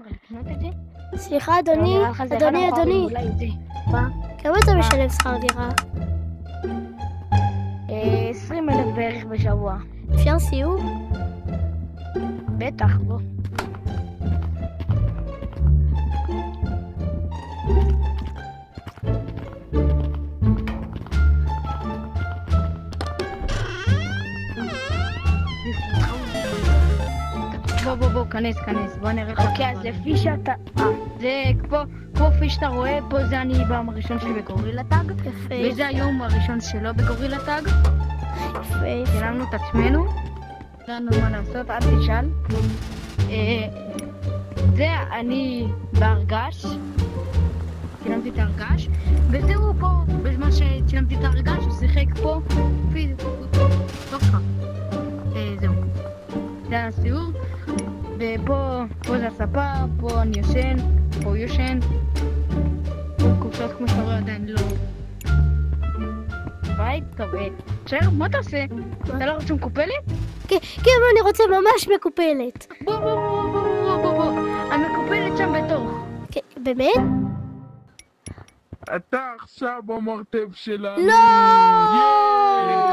לקנות את זה? סליחה אדוני, אדוני. מה? כמה אתה משלם שכר דירה? 20,000 בערך בשבוע. אפשר סיור? בטח, בוא. בוא, כנס, בוא נראה לך. אוקיי, אז לפי שאתה... זה כמו כפי שאתה רואה, פה זה אני ביום הראשון שלי בגורילה טאג. יפה. וזה היום הראשון שלו בגורילה טאג. יפה. צילמנו את עצמנו. לא לנו מה לעשות, אל תשאל. זה אני בהרגש. צילמתי את ההרגש. וזהו פה, בזמן שצילמתי את ההרגש, הוא שיחק פה. לא ככה. זהו. זה הסיור. ופה זה הספה, פה אני ישן, פה הוא ישן. קופסאות כמו שאתה רואה עדיין לא. ביי, טוב, תשאר, מה אתה עושה? אתה לא רוצה מקופלת? כן, אני רוצה ממש מקופלת. בוא, המקופלת שם בתוך. באמת? אתה עכשיו המרתף שלנו. לא!